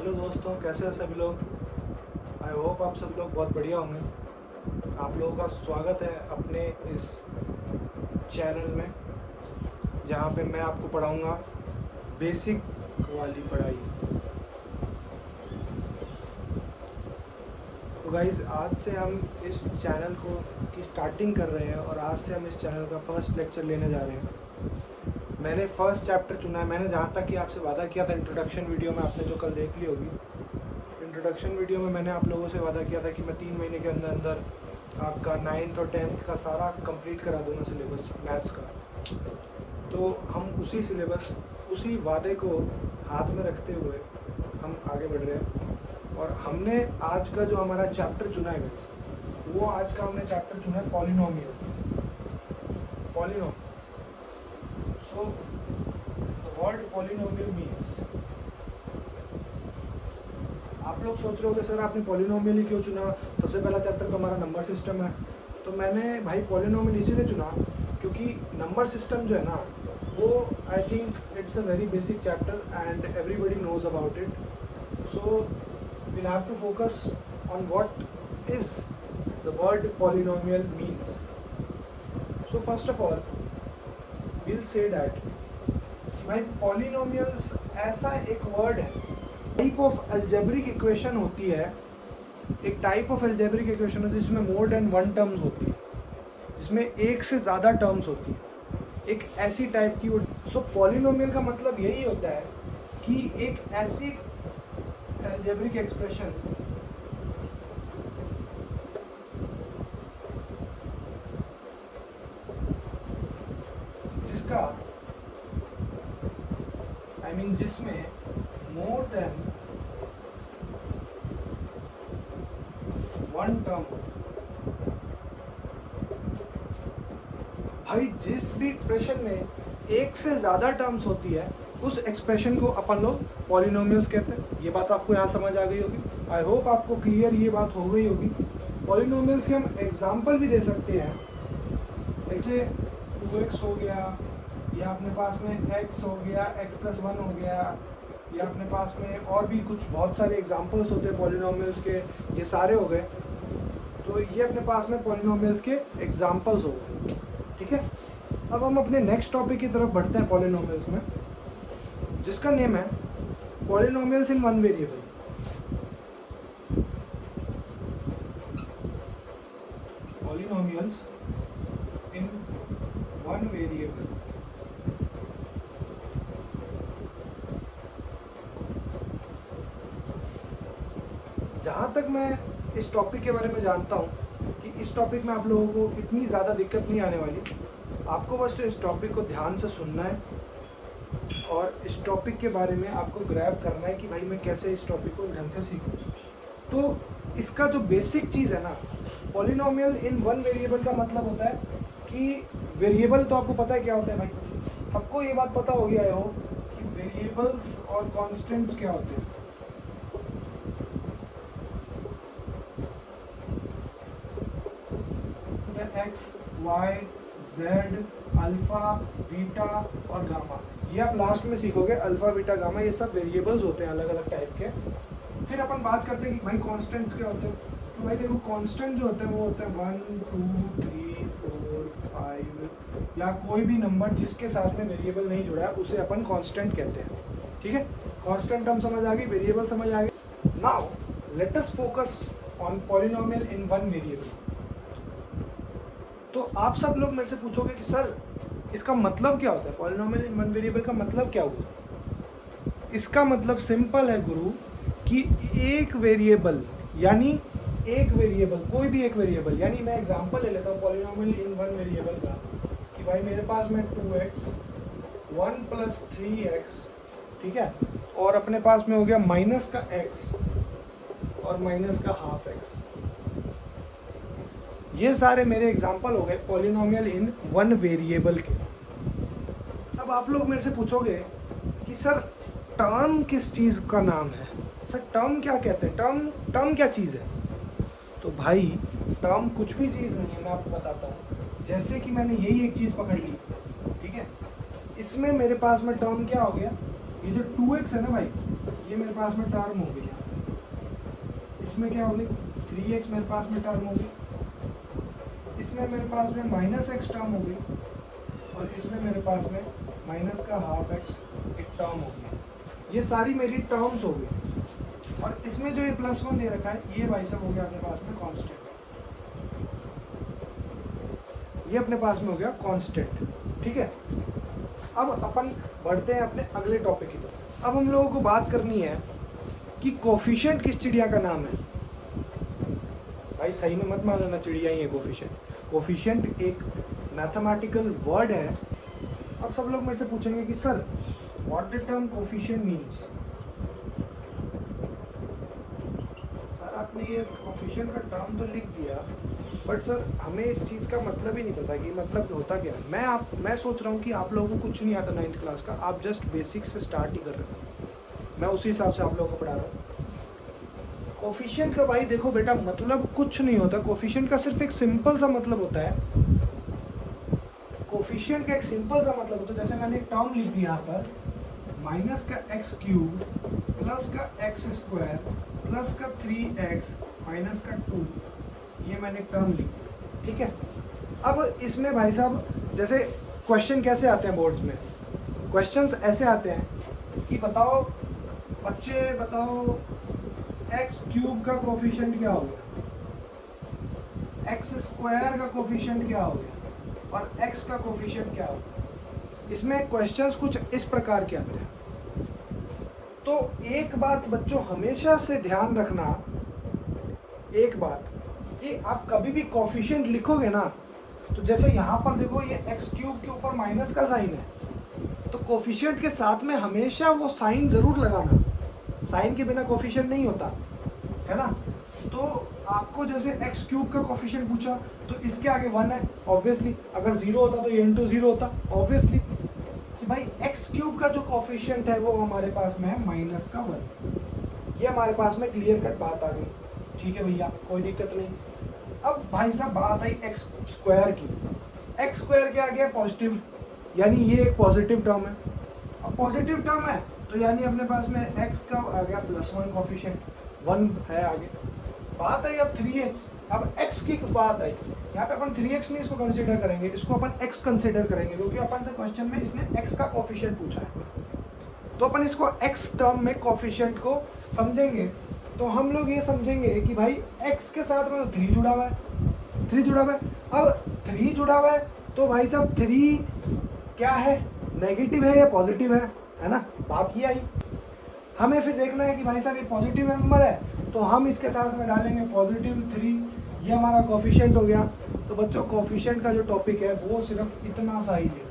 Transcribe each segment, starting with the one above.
Hello दोस्तों, कैसे हैं सभी लोग। आई होप आप सब लोग बहुत बढ़िया होंगे। आप लोगों का स्वागत है अपने इस चैनल में, जहाँ पे मैं आपको पढ़ाऊँगा बेसिक वाली पढ़ाई। तो गाइज़, आज से हम इस चैनल की स्टार्टिंग कर रहे हैं और आज से हम इस चैनल का फर्स्ट लेक्चर लेने जा रहे हैं। मैंने फर्स्ट चैप्टर चुना है। मैंने जहाँ तक कि आपसे वादा किया था इंट्रोडक्शन वीडियो में, आपने जो कल देख ली होगी, इंट्रोडक्शन वीडियो में मैंने आप लोगों से वादा किया था कि मैं 3 महीने के अंदर अंदर आपका 9th और 10th का सारा कंप्लीट करा दूँगा सिलेबस मैथ्स का। तो हम उसी सिलेबस, उसी वादे को हाथ में रखते हुए हम आगे बढ़ रहे हैं। और हमने आज का जो हमारा चैप्टर चुना है गाइस, वो आज का हमने चैप्टर चुना है polynomials. So the word polynomial means, आप लोग सोच रहे होगे सर आपने पॉलिनोमियल ही क्यों चुना, सबसे पहला चैप्टर तो हमारा नंबर सिस्टम है। तो मैंने भाई पॉलिनोमियल इसीलिए चुना क्योंकि नंबर सिस्टम जो है ना, वो I think it's a very basic chapter and everybody knows about it. So we'll have to focus on what is the word polynomial means. So first of all we'll say that भाई polynomials ऐसा एक word है, type of algebraic equation होती है। एक type of algebraic equation होती है जिसमें मोर देन वन टर्म्स होती है, जिसमें एक से ज़्यादा टर्म्स होती है, एक ऐसी टाइप की। सो पॉलिनोमियल का मतलब यही होता है कि एक ऐसी अलजेब्रिक एक्सप्रेशन जिसका जिसमें मोर देन वन टर्म। भाई जिस भी एक्सप्रेशन में एक से ज़्यादा टर्म्स होती है, उस एक्सप्रेशन को अपन लोग पॉलिनोमियल्स कहते हैं। ये बात आपको यहाँ समझ आ गई होगी। आई होप आपको क्लियर ये बात हो गई होगी। पॉलिनोमियल्स के हम एग्जाम्पल भी दे सकते हैं, जैसे 2x हो गया, या अपने पास में x हो गया, x+1 हो गया, या अपने पास में और भी कुछ बहुत सारे एग्जाम्पल्स होते हैं पॉलिनोमियल्स के, ये सारे हो गए। तो ये अपने पास में पॉलिनोमियल्स के एग्जाम्पल्स हो गए, ठीक है। अब हम अपने नेक्स्ट टॉपिक की तरफ बढ़ते हैं पॉलिनोमियल्स में, जिसका नेम है polynomials in one variable. Polynomials in one variable. जहाँ तक मैं इस टॉपिक के बारे में जानता हूँ कि इस टॉपिक में आप लोगों को इतनी ज़्यादा दिक्कत नहीं आने वाली। आपको बस इस टॉपिक को ध्यान से सुनना है और इस टॉपिक के बारे में आपको ग्रैब करना है कि भाई मैं कैसे इस टॉपिक को ढंग से सीखूँ। तो इसका जो बेसिक चीज़ है ना, पॉलिनोमियल इन वन वेरिएबल का मतलब होता है कि वेरिएबल तो आपको पता है क्या होता है भाई, सबको ये बात पता होगी आई होप कि वेरिएबल्स और कॉन्स्टेंट्स क्या होते हैं। X, Y, Z, alpha, beta और गामा, ये आप लास्ट में सीखोगे। अल्फ़ा, बीटा, गामा, ये सब वेरिएबल्स होते हैं अलग अलग टाइप के। फिर अपन बात करते हैं कि भाई कॉन्स्टेंट्स क्या होते हैं। तो भाई देखो, कांस्टेंट जो होते हैं वो होते हैं 1 2 3 4 5, या कोई भी नंबर जिसके साथ में वेरिएबल नहीं जुड़ा है उसे अपन कांस्टेंट कहते हैं, ठीक है। कांस्टेंट हम समझ आ गई, वेरिएबल समझ आ गई। Now let us focus on polynomial in one variable. तो आप सब लोग मेरे से पूछोगे कि सर इसका मतलब क्या होता है, पॉलिनोमियल इन वन वेरिएबल का मतलब क्या हुआ। इसका मतलब सिंपल है गुरु, कि एक वेरिएबल, यानी एक वेरिएबल, कोई भी एक वेरिएबल, यानी मैं एग्जांपल ले लेता हूँ पॉलिनोमियल इन वन वेरिएबल का, कि भाई मेरे पास में 2x 1 + 3x, ठीक है, और अपने पास में हो गया माइनस का x और माइनस का हाफ x। ये सारे मेरे एग्जांपल हो गए पॉलिनोमियल इन वन वेरिएबल के। अब आप लोग मेरे से पूछोगे कि सर टर्म किस चीज़ का नाम है, सर टर्म क्या कहते हैं, टर्म क्या चीज़ है। तो भाई टर्म कुछ भी चीज़ नहीं है, मैं आपको बताता हूँ। जैसे कि मैंने यही एक चीज़ पकड़ ली, ठीक है, इसमें मेरे पास में टर्म क्या हो गया, ये जो 2x है ना भाई, ये मेरे पास में टर्म हो गई यहाँ पे। इसमें क्या हो गई 3x मेरे पास में टर्म हो गई, इसमें मेरे पास में -x टर्म हो गई, और इसमें मेरे पास में माइनस का हाफ x एक टर्म हो गई। ये सारी मेरी टर्म्स हो गई, और इसमें जो ये +1 दे रखा है ये भाई साहब हो गया अपने पास में कांस्टेंट, ये अपने पास में हो गया कांस्टेंट। ठीक है, अब अपन बढ़ते हैं अपने अगले टॉपिक की तरफ। अब हम लोगों को बात करनी है कि कोफिशिएंट किस चिड़िया का नाम है। भाई सही में मत मान लेना चिड़िया ही है कोफिशिएंट। कोफिशिएंट एक मैथमेटिकल वर्ड है। अब सब लोग मेरे से पूछेंगे कि sir what the term coefficient means. Sir आपने ये कोफिशिएंट का टर्म तो लिख दिया, बट सर हमें इस चीज़ का मतलब ही नहीं पता कि मतलब होता क्या है। मैं सोच रहा हूँ कि आप लोगों को कुछ नहीं आता 9th क्लास का, आप जस्ट बेसिक से स्टार्ट ही कर रहे हो। मैं उसी हिसाब से आप लोगों को पढ़ा रहा हूँ। कोफिशिएंट का भाई देखो बेटा मतलब कुछ नहीं होता। कोफिशिएंट का सिर्फ एक सिंपल सा मतलब होता है, कोफिशिएंट का एक सिंपल सा मतलब होता है, जैसे मैंने एक टर्म लिख दिया यहाँ पर माइनस का x³ प्लस का x² प्लस का 3x माइनस का 2, ये मैंने एक टर्म लिख दिया। ठीक है, अब इसमें भाई साहब जैसे क्वेश्चन कैसे आते हैं बोर्ड्स में, क्वेश्चंस ऐसे आते हैं कि बताओ बच्चे बताओ x³ का कोफिशिएंट क्या हो गया, x² का कोफिशिएंट क्या हो गया, और x का कोफिशिएंट क्या हो गया। इसमें क्वेश्चंस कुछ इस प्रकार के आते हैं। तो एक बात बच्चों हमेशा से ध्यान रखना, एक बात कि आप कभी भी कोफिशिएंट लिखोगे ना, तो जैसे यहाँ पर देखो ये x³ के ऊपर माइनस का साइन है, तो कोफिशिएंट के साथ में हमेशा वो साइन जरूर लगाना। साइन के बिना कोफिशिएंट नहीं होता है ना। तो आपको जैसे x³ का कोफिशिएंट पूछा तो इसके आगे 1 है ऑब्वियसली, अगर 0 होता तो ये इंटू 0 होता ऑब्वियसली। कि भाई x³ का जो कोफिशिएंट है वो हमारे पास में है -1। ये हमारे पास में क्लियर कट बात आ गई। ठीक है भैया, कोई दिक्कत नहीं। अब भाई साहब बात आई x² की। x² के आगे पॉजिटिव, यानी ये एक पॉजिटिव टर्म है। अब पॉजिटिव टर्म है तो यानी अपने पास में x का आ गया +1 कोफिशिएंट, 1 है आगे। बात आई अब 3x। अब x की बात आई, यहाँ पे अपन 3x नहीं इसको कंसीडर करेंगे, इसको अपन x कंसीडर करेंगे, क्योंकि अपन से क्वेश्चन में इसने x का कोफिशिएंट पूछा है। तो अपन इसको x टर्म में कोफिशिएंट को समझेंगे। तो हम लोग ये समझेंगे कि भाई x के साथ में तो 3 जुड़ा हुआ है, 3 जुड़ा हुआ है। अब 3 जुड़ा हुआ है तो भाई साहब 3 क्या है, नेगेटिव है या पॉजिटिव है ना। बात ये आई, हमें फिर देखना है कि भाई साहब ये पॉजिटिव नंबर है तो हम इसके साथ में डालेंगे +3, ये हमारा कोफिशिएंट हो गया। तो बच्चों कोफिशिएंट का जो टॉपिक है वो सिर्फ इतना सा ही है,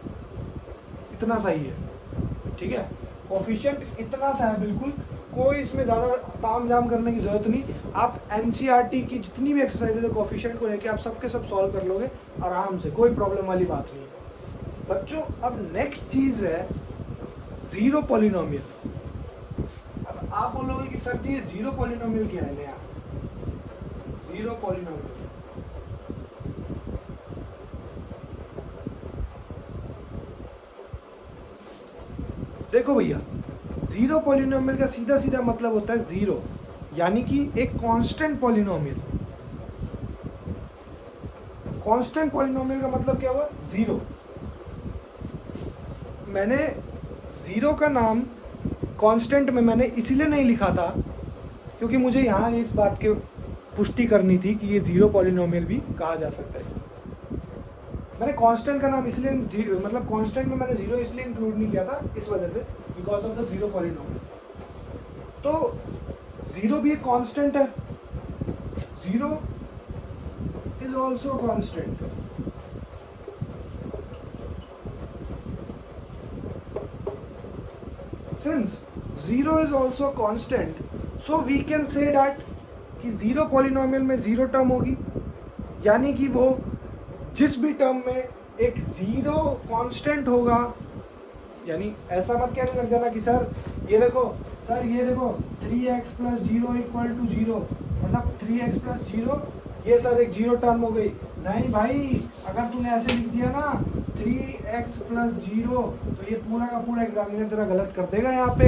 इतना सा ही है। ठीक है, कोफिशिएंट इतना सा है, बिल्कुल कोई इसमें ज़्यादा ताम झाम करने की ज़रूरत नहीं। आप NCERT की जितनी भी एक्सरसाइज है कोफिशिएंट को लेके आप सबके सब सॉल्व कर लोगे आराम से, कोई प्रॉब्लम वाली बात नहीं है बच्चों। अब नेक्स्ट चीज़ है ज़ीरो पॉलिनोमियल। अब आप बोलोगे कि सर जी ये ज़ीरो पॉलिनोमियल क्या है नया, ज़ीरो पॉलिनोमियल। देखो भैया, ज़ीरो पॉलिनोमियल का सीधा सीधा मतलब होता है ज़ीरो, यानी कि एक कांस्टेंट पॉलिनोमियल। कांस्टेंट पॉलिनोमियल का मतलब क्या हुआ, ज़ीरो। मैंने ज़ीरो का नाम कांस्टेंट में मैंने इसीलिए नहीं लिखा था क्योंकि मुझे यहाँ इस बात की पुष्टि करनी थी कि ये ज़ीरो पॉलिनोमियल भी कहा जा सकता है इसे। मैंने कांस्टेंट का नाम इसलिए मतलब कांस्टेंट में मैंने ज़ीरो इसलिए इंक्लूड नहीं किया था इस वजह से, because of the zero polynomial. तो ज़ीरो भी एक कांस्टेंट है, zero is also constant. Since 0 is also constant, so we can say that कि ज़ीरो पॉलिनोमियल में ज़ीरो टर्म होगी, यानी कि वो जिस भी टर्म में एक ज़ीरो कांस्टेंट होगा। यानी ऐसा मत कहने लग जाना कि सर ये देखो 3x + 0 = 0, मतलब 3x + 0 ये सर एक जीरो टर्म हो गई। नहीं भाई, अगर तूने ऐसे लिख दिया ना 3x प्लस 0, तो ये पूरा का पूरा एग्जामिनर तेरा गलत कर देगा यहाँ पे।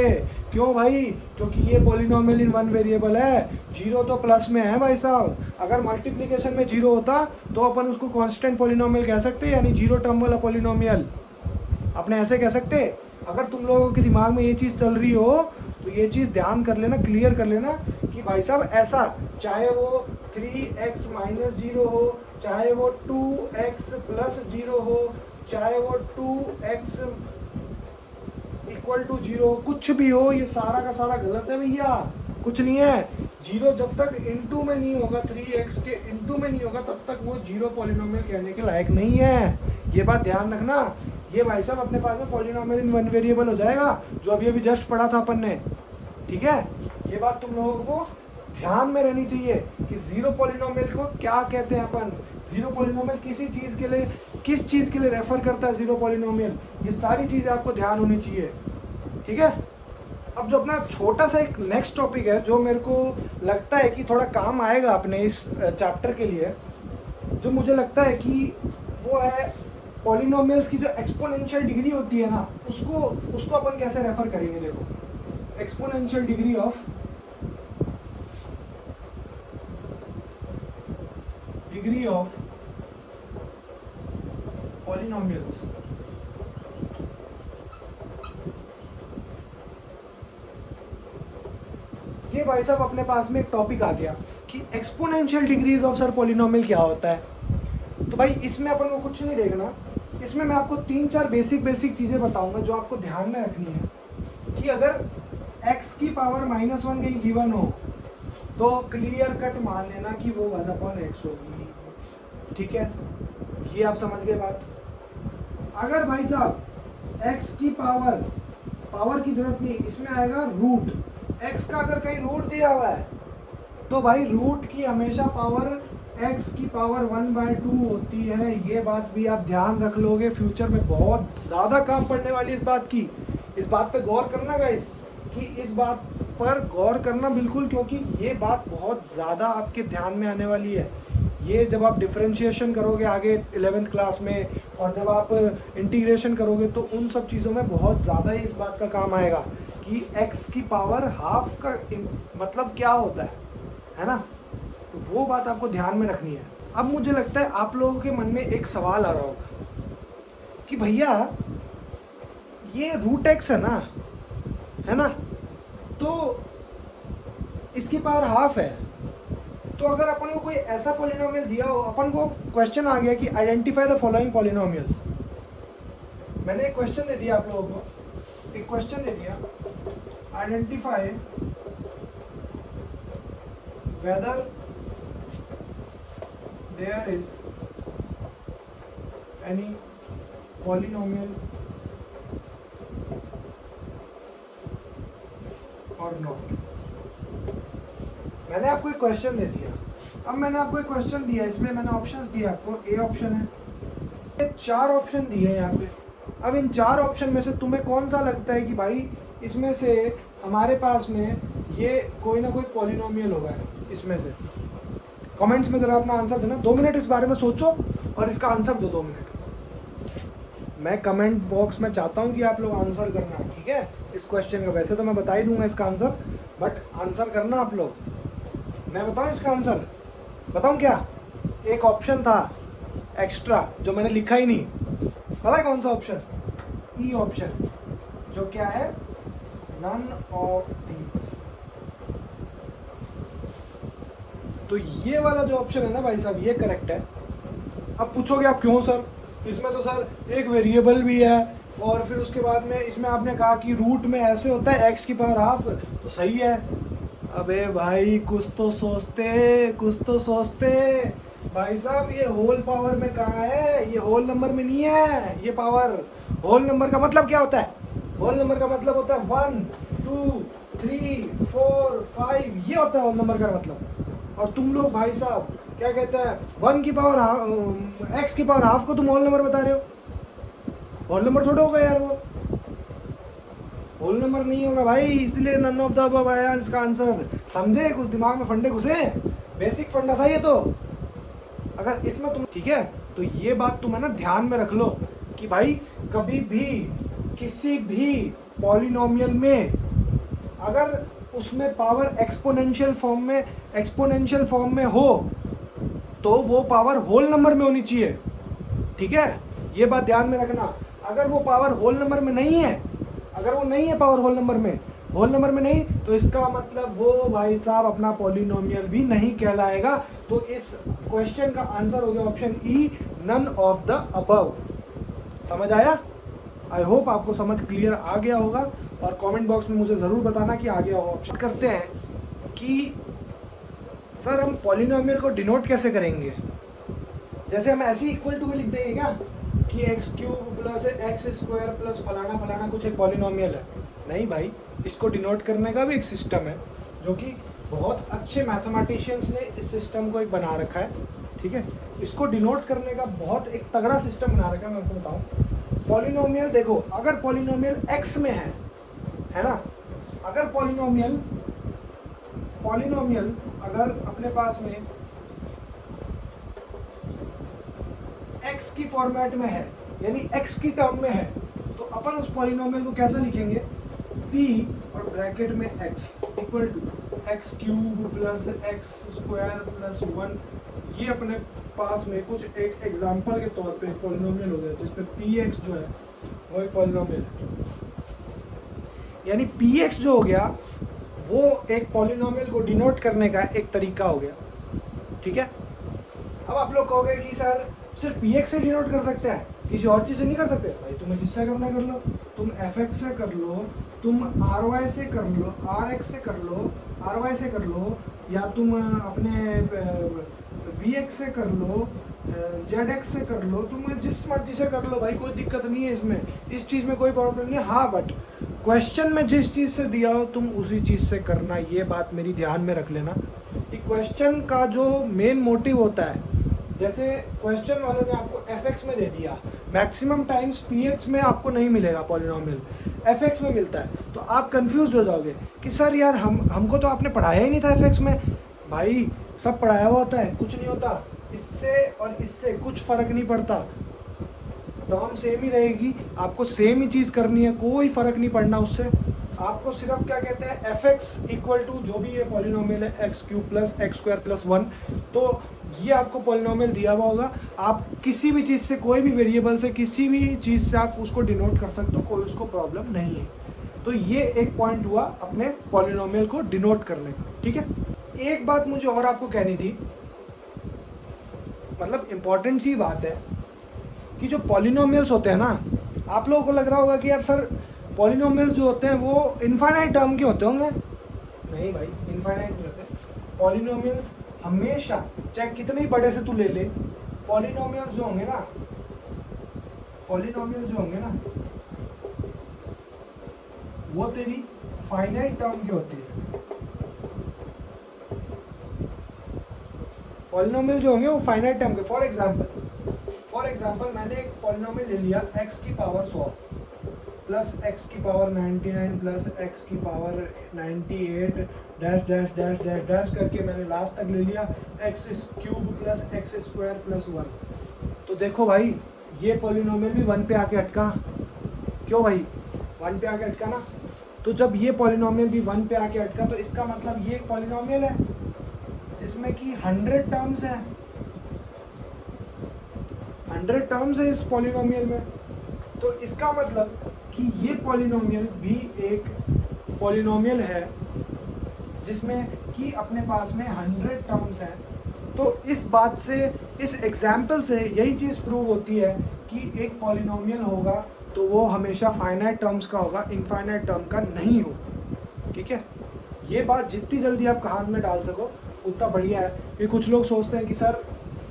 क्यों भाई? क्योंकि ये पॉलिनोमियल इन वन वेरिएबल है, 0 तो प्लस में है भाई साहब। अगर मल्टीप्लिकेशन में 0 होता तो अपन उसको कांस्टेंट पॉलिनोमियल कह सकते, यानी 0 टर्म वाला पॉलिनोमियल अपने ऐसे कह सकते। अगर तुम लोगों के दिमाग में ये चीज़ चल रही हो तो ये चीज़ ध्यान कर लेना, क्लियर कर लेना कि भाई साहब ऐसा, चाहे वो 3x माइनस 0 हो, चाहे वो 2x प्लस 0 हो, चाहे वो 2x इक्वल टू 0, कुछ भी हो, ये सारा का सारा गलत है भैया, कुछ नहीं है। 0 जब तक इनटू में नहीं होगा, 3x के इनटू में नहीं होगा, तब तक वो 0 पॉलिनोमियल कहने के लायक नहीं है। ये बात ध्यान रखना। ये भाई साहब अपने पास में पॉलिनोमियल इन वन वेरिएबल हो जाएगा, जो अभी अभी जस्ट पढ़ा था अपन ने, ठीक है। ये बात तुम लोगों को ध्यान में रहनी चाहिए कि 0 पॉलिनोमियल को क्या कहते हैं अपन। 0 पॉलिनोमियल किसी चीज़ के लिए, किस चीज़ के लिए रेफर करता है 0 पॉलिनोमियल, ये सारी चीज़ें आपको ध्यान होनी चाहिए, ठीक है। अब जो अपना छोटा सा एक नेक्स्ट टॉपिक है, जो मेरे को लगता है कि थोड़ा काम आएगा अपने इस चैप्टर के लिए, जो मुझे लगता है कि वो है पॉलिनोमियल्स की जो एक्सपोनेंशियल डिग्री होती है ना, उसको अपन कैसे रेफर करेंगे। देखो, एक्सपोनेंशियल डिग्री ऑफ पॉलिनोमियल्स। ये भाई साहब अपने पास में एक टॉपिक आ गया कि exponential degrees of sir polynomial क्या होता है। तो भाई इसमें अपन को कुछ नहीं देखना, इसमें मैं आपको 3-4 बेसिक चीज़ें बताऊंगा जो आपको ध्यान में रखनी है कि अगर x की पावर -1 कहीं गिवन हो तो क्लियर कट मान लेना कि वो 1/x होगी, ठीक है। ये आप समझ गए बात। अगर भाई साहब x की पावर की जरूरत नहीं, इसमें आएगा रूट। x का अगर कहीं रूट दिया हुआ है तो भाई रूट की हमेशा पावर x की पावर 1/2 होती है। ये बात भी आप ध्यान रख लोगे, फ्यूचर में बहुत ज़्यादा काम पड़ने वाली इस बात की। इस बात पे गौर करना गाइस, कि इस बात पर गौर करना बिल्कुल, क्योंकि ये बात बहुत ज़्यादा आपके ध्यान में आने वाली है। ये जब आप डिफरेंशिएशन करोगे आगे 11th क्लास में, और जब आप इंटीग्रेशन करोगे, तो उन सब चीज़ों में बहुत ज़्यादा ही इस बात का काम आएगा कि x की पावर हाफ का मतलब क्या होता है ना। तो वो बात आपको ध्यान में रखनी है। अब मुझे लगता है आप लोगों के मन में एक सवाल आ रहा होगा कि भैया ये रूट x है ना, तो इसकी पावर हाफ है, तो अगर अपन को कोई ऐसा पॉलिनोमियल दिया हो, अपन को क्वेश्चन आ गया कि आइडेंटिफाई द फॉलोइंग पॉलिनोमियल्स। मैंने एक क्वेश्चन दे दिया आप लोगों को, एक क्वेश्चन दे दिया, identify whether there is any polynomial or not. मैंने आपको एक क्वेश्चन दे दिया। अब मैंने आपको एक क्वेश्चन दिया, इसमें मैंने ऑप्शंस दिए आपको। ए ऑप्शन है, ये 4 ऑप्शन दिए हैं यहाँ पे। अब इन 4 ऑप्शन में से तुम्हें कौन सा लगता है कि भाई इसमें से हमारे पास में ये कोई ना कोई पॉलिनोमियल होगा इसमें से? कमेंट्स में ज़रा अपना आंसर देना। 2 मिनट इस बारे में सोचो और इसका आंसर दो 2 मिनट। मैं कमेंट बॉक्स में चाहता हूँ कि आप लोग आंसर करना, ठीक है, इस क्वेश्चन का। वैसे तो मैं बता ही दूंगा इसका आंसर, बट आंसर करना आप लोग। मैं बताऊँ इसका आंसर? बताऊँ क्या? एक ऑप्शन था एक्स्ट्रा जो मैंने लिखा ही नहीं, पता है कौन सा ऑप्शन? ई ऑप्शन, जो क्या है? None of these. तो ये वाला जो ऑप्शन है ना भाई साहब, ये करेक्ट है। अब पूछोगे आप क्यों सर? इसमें तो सर एक वेरिएबल भी है, और फिर उसके बाद में इसमें आपने कहा कि रूट में ऐसे होता है x की पावर हाफ, तो सही है। अबे भाई कुछ तो सोचते भाई साहब। ये होल पावर में कहाँ है? ये होल नंबर में नहीं है ये पावर। होल नंबर का मतलब क्या होता है? होल नंबर का मतलब होता है 1 2 3 4 5, ये होता है होल नंबर का मतलब। और तुम लोग भाई साहब क्या कहते हैं, 1 की पावर x की पावर हाफ को तुम होल नंबर बता रहे हो? होल नंबर थोड़ा होगा यार, वो होल नंबर नहीं होगा भाई, इसलिए नन ऑफ द अबव आया इसका आंसर। समझे? कुछ दिमाग में फंडे घुसे? बेसिक फंडा था ये तो। अगर इसमें तुम, ठीक है, तो ये बात तुम है ना ध्यान में रख लो कि भाई कभी भी किसी भी पॉलिनोमियल में अगर उसमें पावर एक्सपोनेंशियल फॉर्म में हो तो वो पावर होल नंबर में होनी चाहिए, ठीक है, ये बात ध्यान में रखना। अगर वो पावर होल नंबर में नहीं है, अगर वो नहीं है पावर होल नंबर में नहीं, तो इसका मतलब वो भाई साहब अपना पॉलिनोमियल भी नहीं कहलाएगा। तो इस क्वेश्चन का आंसर हो गया option E, none of the above. समझ आया? आई होप आपको समझ क्लियर आ गया होगा, और कमेंट बॉक्स में मुझे ज़रूर बताना कि आ गया हो। ऑप्शन करते हैं कि सर हम पॉलिनोमियल को डिनोट कैसे करेंगे। जैसे हम ऐसे ही इक्वल टू में लिख देंगे क्या कि x cube plus x square plus फलाना फलाना कुछ एक पॉलिनोमियल है। नहीं भाई, इसको डिनोट करने का भी एक सिस्टम है, जो कि बहुत अच्छे मैथमेटिशियंस ने इस सिस्टम को एक बना रखा है, ठीक है। इसको डिनोट करने का बहुत एक तगड़ा सिस्टम बना रखा है। मैं आपको बताऊँ, पॉलिनोमियल देखो, अगर पॉलिनोमियल एक्स में है ना, अगर पॉलिनोमियल अगर अपने पास में x की फॉर्मेट में है, यानी x की टर्म में है, तो अपन उस पॉलिनोमियल को कैसे लिखेंगे, p और ब्रैकेट में x equal to x cube plus x square plus 1। ये अपने पास में कुछ एक एग्जांपल के तौर पे पॉलिनोमियल हो गया, जिसपे px जो है वो एक पॉलिनोमियल है। यानी px जो हो गया वो एक पॉलिनोमियल को डिनोट करने का एक तरीका हो गया, ठीक है। अब आप लोग कहोगे कि सर सिर्फ px से डिनोट कर सकते हैं, किसी और चीज़ से नहीं कर सकते। भाई तुम्हें जिससे करना कर लो, तुम fx से कर लो, तुम ry से कर लो, rx से कर लो, ry से कर लो, या तुम अपने vx से कर लो, zx से कर लो, तुम जिस मर्जी से कर लो भाई, कोई दिक्कत नहीं है इसमें, इस चीज़ में कोई प्रॉब्लम नहीं है। हाँ, बट क्वेश्चन में जिस चीज़ से दिया हो तुम उसी चीज़ से करना, ये बात मेरी ध्यान में रख लेना कि क्वेश्चन का जो मेन मोटिव होता है, जैसे क्वेश्चन वालों ने आपको fx में दे दिया, मैक्सिमम टाइम्स px में आपको नहीं मिलेगा पॉलिनोमियल, fx में मिलता है, तो आप कंफ्यूज हो जाओगे कि सर यार हमको तो आपने पढ़ाया ही नहीं था fx में। भाई सब पढ़ाया हुआ होता है, कुछ नहीं होता, इससे और इससे कुछ फ़र्क नहीं पड़ता, टर्म सेम ही रहेगी, आपको सेम ही चीज़ करनी है, कोई फ़र्क नहीं पड़ना उससे। आपको सिर्फ क्या कहते हैं, fx इक्वल टू जो भी ये पॉलिनोमियल है x cube plus x square plus 1, तो ये आपको पॉलिनोमियल दिया हुआ होगा, आप किसी भी चीज़ से, कोई भी वेरिएबल से, किसी भी चीज़ से आप उसको डिनोट कर सकते हो, कोई उसको प्रॉब्लम नहीं है। तो ये एक पॉइंट हुआ अपने पॉलिनोमियल को डिनोट करने का, ठीक है। एक बात मुझे और आपको कहनी थी, मतलब इम्पॉर्टेंट सी बात है कि जो पॉलिनोमियल्स होते हैं ना, आप लोगों को लग रहा होगा कि यार सर पॉलिनोमियल्स जो होते हैं वो इनफाइनाइट टर्म के होते होंगे। नहीं भाई, इनफाइनाइट नहीं होते। पॉलिनोमियल्स हमेशा, चाहे कितने ही बड़े से तू ले ले, पॉलिनोमियल्स जो होंगे ना, वो तेरी फाइनाइट टर्म की होती है। पॉलिनोमियल जो होंगे वो फाइनाइट टर्म के। फॉर एग्जाम्पल मैंने एक पॉलिनोमियल ले लिया x की पावर 100 प्लस x की पावर 99 प्लस x की power 98 dash dash dash dash dash करके मैंने लास्ट तक ले लिया x cube plus x square plus 1। तो देखो भाई, ये पॉलिनोमियल भी 1 पे आके अटका। क्यों भाई? 1 पे आके अटका ना। तो जब ये पॉलिनोमियल भी 1 पे आके अटका, तो इसका मतलब ये एक पॉलिनोमियल है जिसमें कि 100 टर्म्स हैं, 100 टर्म्स है इस पॉलिनोमियल में। तो इसका मतलब कि ये पॉलिनोमियल भी एक पॉलिनोमियल है जिसमें कि अपने पास में 100 टर्म्स हैं। तो इस बात से, इस एग्जाम्पल से यही चीज़ प्रूव होती है कि एक पॉलिनोमियल होगा तो वो हमेशा फाइनाइट टर्म्स का होगा, इनफाइनाइट टर्म का नहीं होगा। ठीक है, ये बात जितनी जल्दी आप हाथ में डाल सको उतना बढ़िया है। कि कुछ लोग सोचते हैं कि सर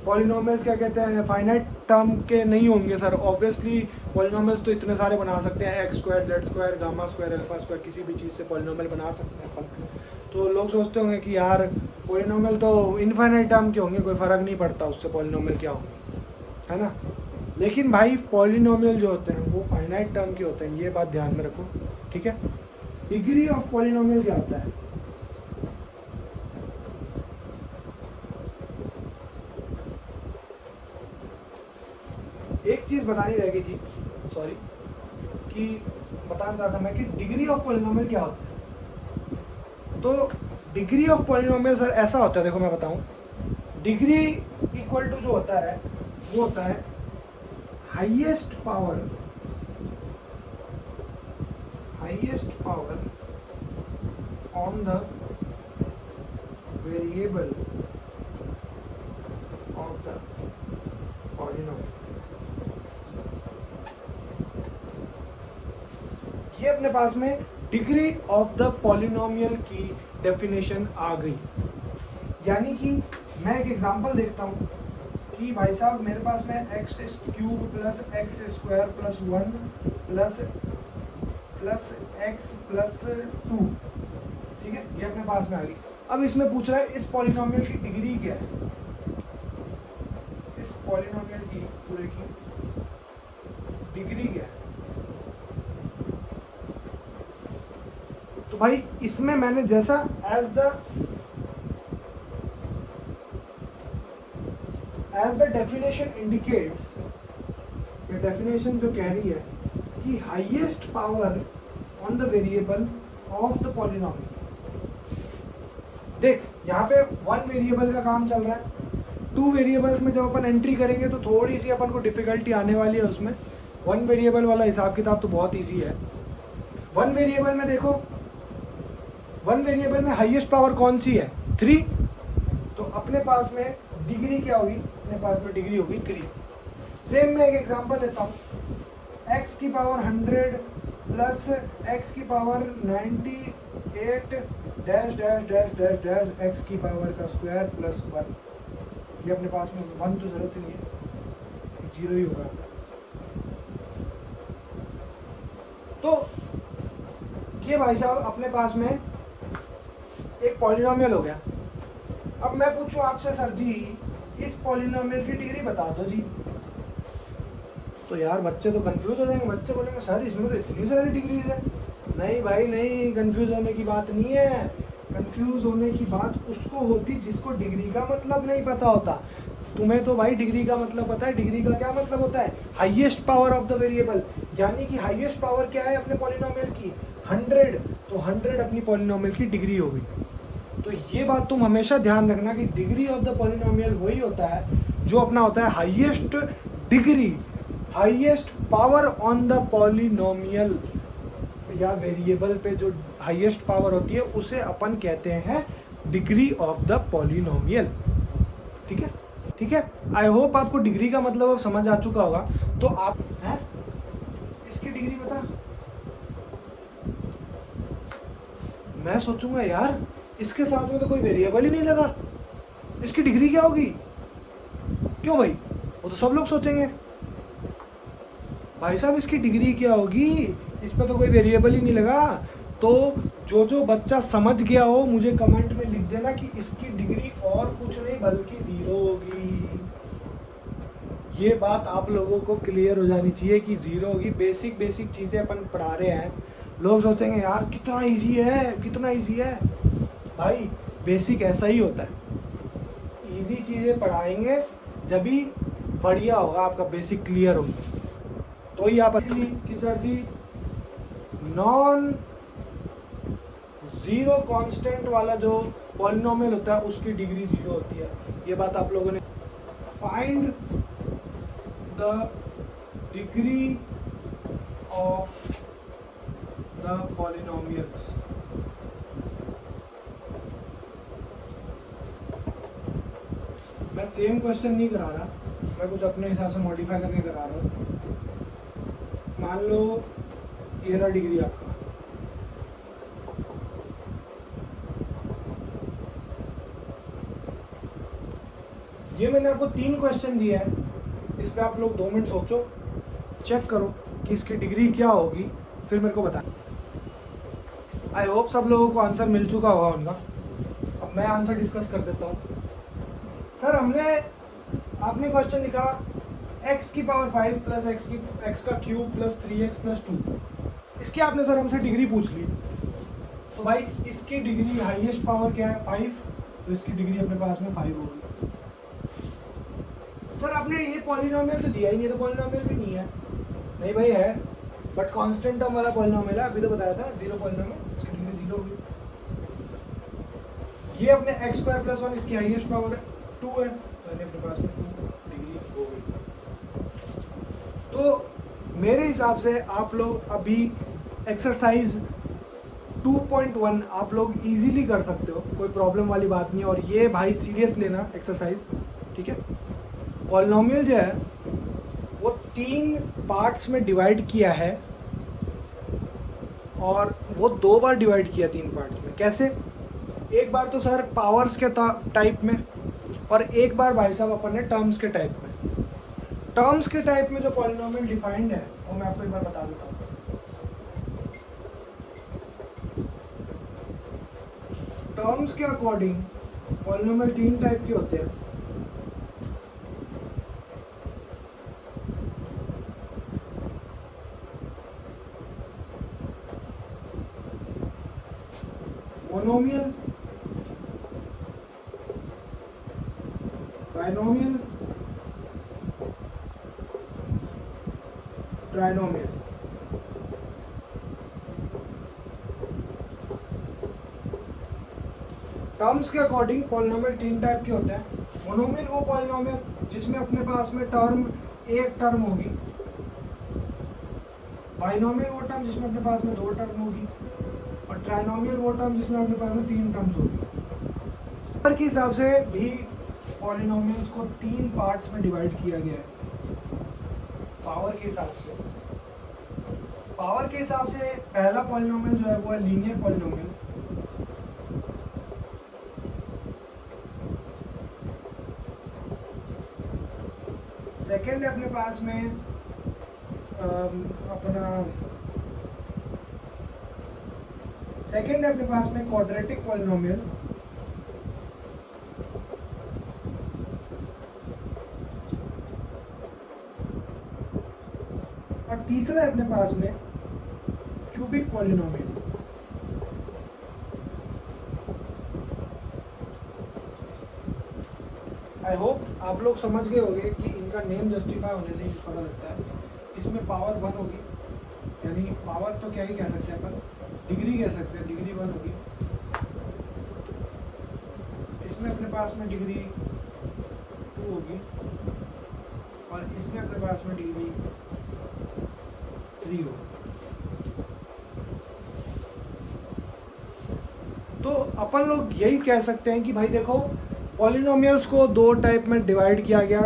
पॉलिनोमियल्स क्या कहते हैं, फाइनाइट टर्म के नहीं होंगे सर। ऑब्वियसली पॉलिनोमियल्स तो इतने सारे बना सकते हैं, x square, Z square, gamma square, alpha square, किसी भी चीज़ से पॉलिनोमियल बना सकते हैं अपन। तो लोग सोचते होंगे कि यार पॉलिनोमियल तो इनफाइनाइट टर्म के होंगे, कोई फ़र्क नहीं पड़ता उससे पॉलिनोमियल क्या होंगे, है ना। लेकिन भाई पॉलिनोमियल जो होते हैं वो फाइनाइट टर्म के होते हैं, ये बात ध्यान में रखो। ठीक है, डिग्री ऑफ पॉलिनोमियल क्या होता है? एक चीज़ बतानी रह गई थी, सॉरी, कि बताना चाहता मैं कि डिग्री ऑफ पॉलिनोमियल क्या होता है। तो डिग्री ऑफ पॉलिनोमियल सर ऐसा होता है, देखो मैं बताऊं, डिग्री इक्वल टू जो होता है वो होता है highest power on the variable of the polynomial. ये अपने पास में डिग्री ऑफ द पॉलिनोमियल की डेफिनेशन आ गई। यानी कि मैं एक एग्जांपल देखता हूँ कि भाई साहब मेरे पास में x cube plus x square plus 1 plus x plus 2, ठीक है, ये अपने पास में आ गई। अब इसमें पूछ रहा है इस पॉलिनोमियल की डिग्री क्या है, इस पॉलिनोमियल की पूरे की डिग्री क्या है। तो भाई इसमें मैंने जैसा एज द डेफिनेशन इंडिकेट्स, ये डेफिनेशन जो कह रही है कि highest power on the variable of the polynomial. देख यहाँ पे 1 वेरिएबल का काम चल रहा है, 2 वेरिएबल्स में जब अपन एंट्री करेंगे तो थोड़ी सी अपन को डिफिकल्टी आने वाली है उसमें। 1 वेरिएबल वाला हिसाब किताब तो बहुत ईजी है। 1 वेरिएबल में देखो, 1 वेरिएबल में हाईएस्ट पावर कौन सी है, 3। तो अपने पास में डिग्री क्या होगी, अपने पास में डिग्री होगी 3। सेम मैं एक एग्जांपल लेता हूँ, x की पावर 100 प्लस x की power 98 dash dash dash dash dash x की पावर का स्क्वायर प्लस 1। ये अपने पास में 1 तो जरूरत ही नहीं है, 0 ही होगा। तो ये भाई साहब अपने पास में एक पॉलिनोमियल हो गया। अब मैं पूछूं आपसे, सर जी इस पॉलिनोमियल की डिग्री बता दो जी, तो यार बच्चे तो कंफ्यूज हो जाएंगे। बच्चे बोलेंगे सर इसमें तो इतनी सारी डिग्रीज है। नहीं भाई नहीं, कंफ्यूज होने की बात नहीं है। कंफ्यूज होने की बात उसको होती जिसको डिग्री का मतलब नहीं पता होता। तुम्हें तो भाई डिग्री का मतलब पता है। डिग्री का क्या मतलब होता है, highest power of the variable. यानी कि हाईएस्ट पावर क्या है अपने पॉलिनोमियल की, 100। तो 100 अपनी पॉलिनोमियल की डिग्री होगी। तो ये बात तुम हमेशा ध्यान रखना कि डिग्री ऑफ द पॉलिनोमियल वही होता है जो अपना होता है highest degree, highest power on the polynomial या वेरिएबल पे जो हाईएस्ट पावर होती है उसे अपन कहते हैं डिग्री ऑफ द पॉलिनोमियल। ठीक है, ठीक है। आई होप आपको डिग्री का मतलब अब समझ आ चुका होगा। तो आप हैं इसकी डिग्री बता, मैं सोचूंगा यार इसके साथ में तो कोई वेरिएबल ही नहीं लगा, इसकी डिग्री क्या होगी। क्यों भाई, वो तो सब लोग सोचेंगे भाई साहब इसकी डिग्री क्या होगी, इस पर तो कोई वेरिएबल ही नहीं लगा। तो जो बच्चा समझ गया हो मुझे कमेंट में लिख देना कि इसकी डिग्री और कुछ नहीं बल्कि 0 होगी। ये बात आप लोगों को क्लियर हो जानी चाहिए कि 0 होगी। बेसिक चीज़ें अपन पढ़ा रहे हैं, लोग सोचेंगे यार कितना इजी है, कितना इजी है। भाई बेसिक ऐसा ही होता है, इजी चीज़ें पढ़ाएंगे जब भी बढ़िया होगा, आपका बेसिक क्लियर होगा। तो ही आप कि सर जी नॉन जीरो कांस्टेंट वाला जो पॉलिनोमियल होता है उसकी डिग्री 0 होती है। ये बात आप लोगों ने find the degree of the polynomials. मैं सेम क्वेश्चन नहीं करा रहा, मैं कुछ अपने हिसाब से मॉडिफाई करके करा रहा हूँ। मान लो ये रहा डिग्री आपका, ये मैंने आपको 3 क्वेश्चन दिए हैं, इस पे आप लोग 2 मिनट सोचो, चेक करो कि इसकी डिग्री क्या होगी, फिर मेरे को बताएं। आई होप सब लोगों को आंसर मिल चुका होगा उनका। अब मैं आंसर डिस्कस कर देता हूँ। सर आपने क्वेश्चन लिखा x की पावर 5 प्लस x का क्यूब प्लस 3x प्लस 2, इसकी आपने सर हमसे डिग्री पूछ ली। तो भाई इसकी डिग्री हाईएस्ट पावर क्या है 5, तो इसकी डिग्री अपने पास में 5 होगी। सर आपने ये पॉलिनोमियल तो दिया ही नहीं, तो पॉलिनोमियल भी नहीं है। नहीं भाई है, बट कांस्टेंट टर्म वाला पॉलिनोमियल है, अभी तो बताया था, जीरो पॉलिनोमियल, इसकी डिग्री जीरो होगी। ये अपने एक्स स्क्वायर प्लस वन, इसकी हाईएस्ट पावर 2 है, तो अपने पास में 2 डिग्री हो गई। तो मेरे हिसाब से आप लोग अभी एक्सरसाइज 2.1 आप लोग इजीली कर सकते हो, कोई प्रॉब्लम वाली बात नहीं है। और ये भाई सीरियस लेना एक्सरसाइज, ठीक है। पॉलिनोमियल जो है वो 3 पार्ट्स में डिवाइड किया है, और वो 2 बार डिवाइड किया 3 पार्ट्स में। कैसे? एक बार तो सर पावर्स के टाइप में, और एक बार भाई साहब अपन ने टर्म्स के टाइप में। टर्म्स के टाइप में जो पॉलिनोमियल डिफाइंड है वो मैं आपको एक बार बता देता हूँ। टर्म्स के अकॉर्डिंग पॉलिनोमियल 3 टाइप के होते हैं। Monomial, binomial, trinomial. टर्म्स के अकॉर्डिंग पॉलिनोमियल 3 टाइप के होते हैं। मोनोमियल वो पॉलिनोमियल जिसमें अपने पास में टर्म एक टर्म होगी। बाइनोमियल वो टर्म जिसमें अपने पास में 2 टर्म होगी। और ट्राइनोमियल वो टर्म जिसमें अपने पास में 3 टर्म्स होगी। नंबर के हिसाब से भी पॉलिनोमियल्स को 3 पार्ट्स में डिवाइड किया गया है। पावर के हिसाब से, पावर के हिसाब से पहला पॉलिनोमियल जो है वो है लीनियर पॉलिनोमियल। सेकेंड है अपने पास में सेकेंड है अपने पास में क्वाड्रेटिक पॉलिनोमियल। और तीसरा है अपने पास में क्यूबिक पॉलिनोमियल। आई होप आप लोग समझ गए होंगे कि इनका नेम जस्टिफाई होने से ही पता लगता है। इसमें पावर 1 होगी, यानी पावर तो क्या ही कह सकते हैं अपन, डिग्री कह सकते हैं, डिग्री 1 होगी। इसमें अपने पास में डिग्री 2 होगी, और इसमें अपने पास में डिग्री 3 होगी। तो अपन लोग यही कह सकते हैं कि भाई देखो, पॉलिनोमियल्स को 2 टाइप में डिवाइड किया गया।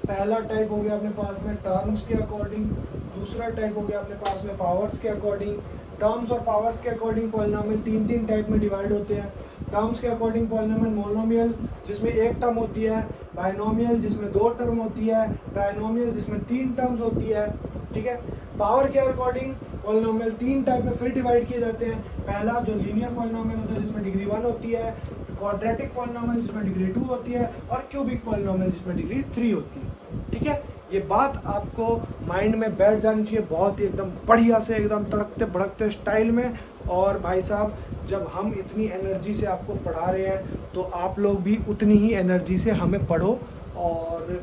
पहला टाइप हो गया अपने पास में टर्म्स के अकॉर्डिंग, दूसरा टाइप हो गया अपने पास में पावर्स के अकॉर्डिंग। टर्म्स और पावर्स के अकॉर्डिंग पॉलिनोमियल 3 टाइप में डिवाइड होते हैं। टर्म्स के अकॉर्डिंग पॉलिनोमियल मोनोमियल जिसमें 1 टर्म होती है, बाइनोमियल जिसमें 2 टर्म होती है, ट्राइनोमियल जिसमें 3 टर्म्स होती है, ठीक है। पावर के अकॉर्डिंग पॉलिनोमियल 3 टाइप में फिर डिवाइड किए जाते हैं। पहला जो लीनियर पॉलिनोमियल होता है जिसमें डिग्री 1 होती है, क्वाड्रेटिक पॉलिनोमियल जिसमें डिग्री 2 होती है, और क्यूबिक पॉलिनोमियल जिसमें डिग्री 3 होती है, ठीक है। ये बात आपको माइंड में बैठ जानी चाहिए बहुत ही एकदम बढ़िया से, एकदम तड़कते भड़कते स्टाइल में। और भाई साहब, जब हम इतनी एनर्जी से आपको पढ़ा रहे हैं तो आप लोग भी उतनी ही एनर्जी से हमें पढ़ो, और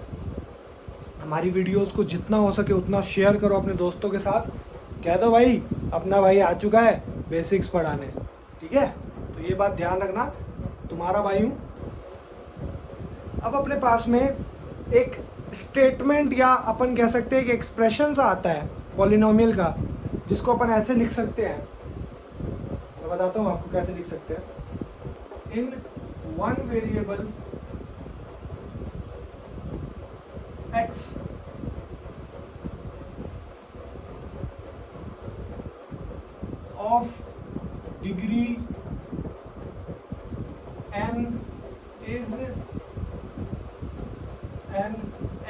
हमारी वीडियोस को जितना हो सके उतना शेयर करो अपने दोस्तों के साथ। कह दो भाई अपना भाई आ चुका है बेसिक्स पढ़ाने, ठीक है। तो ये बात ध्यान रखना, तुम्हारा भाई हूँ। अब अपने पास में एक स्टेटमेंट या अपन कह सकते हैं कि एक्सप्रेशन सा आता है पॉलिनोमियल का, जिसको अपन ऐसे लिख सकते हैं। मैं बताता हूँ आपको कैसे लिख सकते हैं। In one variable x of degree n is an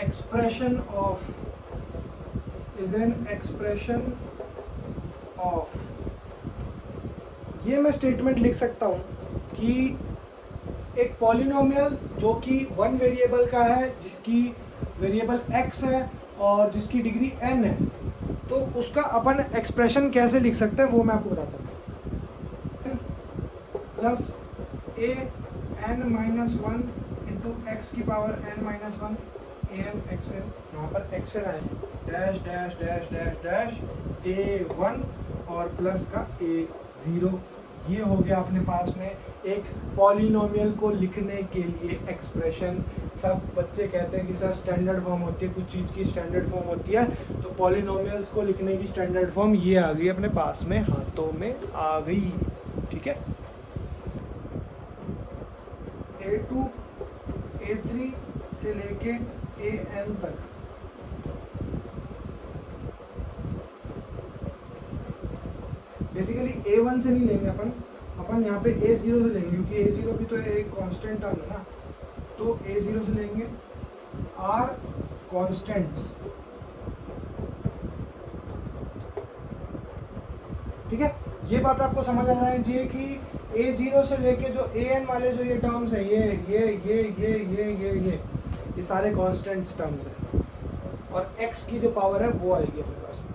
expression of ये मैं स्टेटमेंट लिख सकता हूँ कि एक पॉलिनोमियल जो कि 1 वेरिएबल का है, जिसकी वेरिएबल x है और जिसकी डिग्री n है, तो उसका अपन एक्सप्रेशन कैसे लिख सकते हैं वो मैं आपको बताता हूँ। Plus a n-1 into x की power n-1 n x n, यहाँ पर एक्स एन आए dash dash dash dash dash A1 और प्लस का A0। ये हो गया अपने पास में एक पॉलिनोमियल को लिखने के लिए एक्सप्रेशन। सब बच्चे कहते हैं कि सर स्टैंडर्ड फॉर्म होती है, कुछ चीज़ की स्टैंडर्ड फॉर्म होती है, तो पॉलिनोमियल्स को लिखने की स्टैंडर्ड फॉर्म ये आ गई अपने पास में, हाथों में आ गई। ठीक है, A2 A3 से लेके AN तक। बेसिकली A1 से नहीं लेंगे अपन यहाँ पे A0 से लेंगे, क्योंकि A0 भी तो एक कांस्टेंट टर्म है ना, तो A0 से लेंगे R कांस्टेंट्स। ठीक है, ये बात आपको समझ आ जानी चाहिए कि A0 से लेके जो AN वाले जो ये टर्म्स है, ये सारे कांस्टेंट्स टर्म्स हैं, और x की जो पावर है वो आएगी अपने पास में।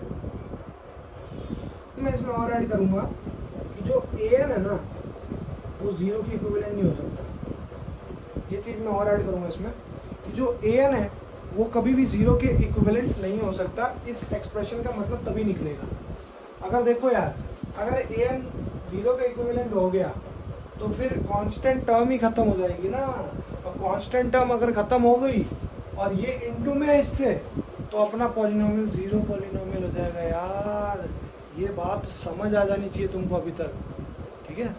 मैं इसमें और ऐड करूंगा कि जो AN है ना वो 0 की इक्विवेलेंट नहीं हो सकता। ये चीज़ मैं और ऐड करूंगा इसमें कि जो AN है वो कभी भी 0 के इक्विवेलेंट नहीं हो सकता। इस एक्सप्रेशन का मतलब तभी निकलेगा अगर देखो यार, अगर AN 0 का इक्विवेलेंट हो गया तो फिर कांस्टेंट टर्म ही खत्म हो जाएगी ना, और कांस्टेंट टर्म अगर खत्म हो गई और ये इनटू में है इससे, तो अपना पॉलिनोमियल 0 पॉलिनोमियल हो जाएगा यार। ये बात समझ आ जानी चाहिए तुमको अभी तक। ठीक है,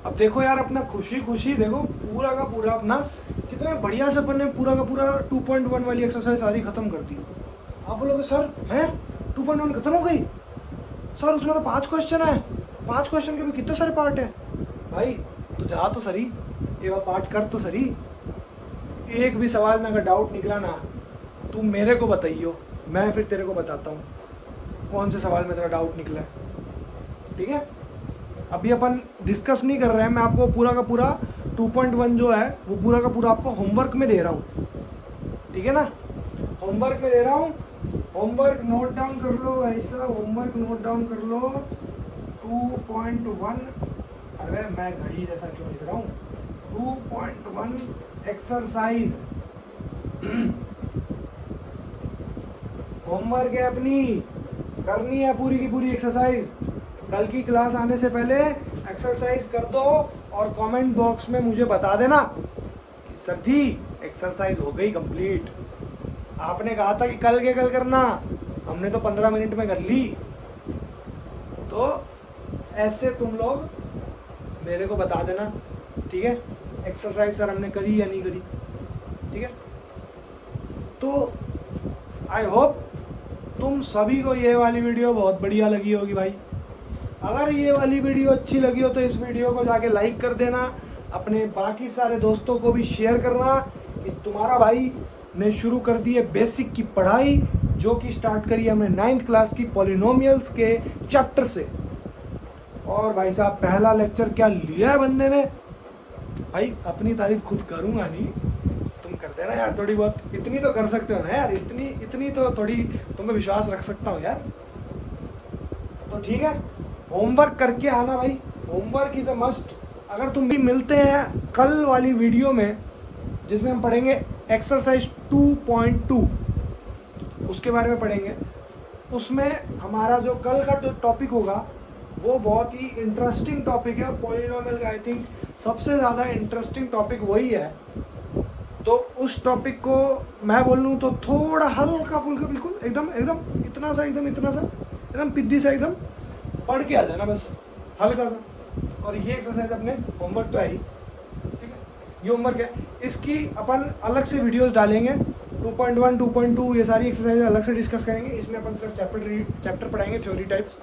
अब देखो यार, अपना खुशी खुशी देखो पूरा का पूरा अपना कितने बढ़िया से अपन ने पूरा का पूरा 2.1 वाली एक्सरसाइज सारी खत्म कर दी। आप बोलोगे सर हैं 2.1 खत्म हो गई सर, उसमें तो 5 क्वेश्चन है, 5 क्वेश्चन के भी कितने सारे पार्ट है। भाई तो जा तो सही, एक बार पार्ट कर तो सही। एक भी सवाल में अगर डाउट निकला ना, तू मेरे को बताइयो, मैं फिर तेरे को बताता हूँ कौन से सवाल में तेरा डाउट निकला है। ठीक है, अभी अपन डिस्कस नहीं कर रहे हैं, मैं आपको पूरा का पूरा 2.1 जो है वो पूरा का पूरा आपको होमवर्क में दे रहा हूँ। ठीक है ना, होमवर्क में दे रहा हूँ, होमवर्क नोट डाउन कर लो ऐसा, होमवर्क नोट डाउन कर लो 2.1। अरे मैं घड़ी जैसा क्यों लिख रहा हूँ, 2.1 एक्सरसाइज होमवर्क है, अपनी करनी है पूरी की पूरी एक्सरसाइज। कल की क्लास आने से पहले एक्सरसाइज कर दो और कमेंट बॉक्स में मुझे बता देना कि सर जी एक्सरसाइज हो गई कंप्लीट। आपने कहा था कि कल के कल करना, हमने तो 15 मिनट में कर ली। तो ऐसे तुम लोग मेरे को बता देना। ठीक है, एक्सरसाइज सर हमने करी या नहीं करी। ठीक है, तो आई होप तुम सभी को ये वाली वीडियो बहुत बढ़िया लगी होगी भाई। अगर ये वाली वीडियो अच्छी लगी हो तो इस वीडियो को जाके लाइक कर देना, अपने बाकी सारे दोस्तों को भी शेयर करना कि तुम्हारा भाई ने शुरू कर दी है बेसिक की पढ़ाई, जो कि स्टार्ट करी हमने 9th क्लास की पॉलिनोमियल्स के चैप्टर से। और भाई साहब पहला लेक्चर क्या लिया है बंदे ने, भाई अपनी तारीफ खुद करूँगा नहीं, तुम कर देना यार थोड़ी बहुत, इतनी तो कर सकते हो ना यार, इतनी तो थोड़ी तुम्हें विश्वास रख सकता हूँ यार। तो ठीक है, होमवर्क करके आना भाई, होमवर्क इज़ अ मस्ट। अगर तुम भी मिलते हैं कल वाली वीडियो में जिसमें हम पढ़ेंगे एक्सरसाइज 2.2, उसके बारे में पढ़ेंगे। उसमें हमारा जो कल का जो टॉपिक होगा वो बहुत ही इंटरेस्टिंग टॉपिक है, और पॉलिनोमियल का आई थिंक सबसे ज़्यादा इंटरेस्टिंग टॉपिक वही है। तो उस टॉपिक को मैं बोल लूँ तो थोड़ा हल्का फुल्का, बिल्कुल एकदम इतना सा एकदम पिद्दी सा एकदम पढ़ के आ जाना बस, हल्का सा। और ये एक्सरसाइज अपने होमवर्क तो है ही। ठीक है, ये होमवर्क है, इसकी अपन अलग से वीडियोस डालेंगे। 2.1 2.2 ये सारी एक्सरसाइज अलग से डिस्कस करेंगे। इसमें अपन सिर्फ चैप्टर पढ़ाएंगे, थ्योरी टाइप्स।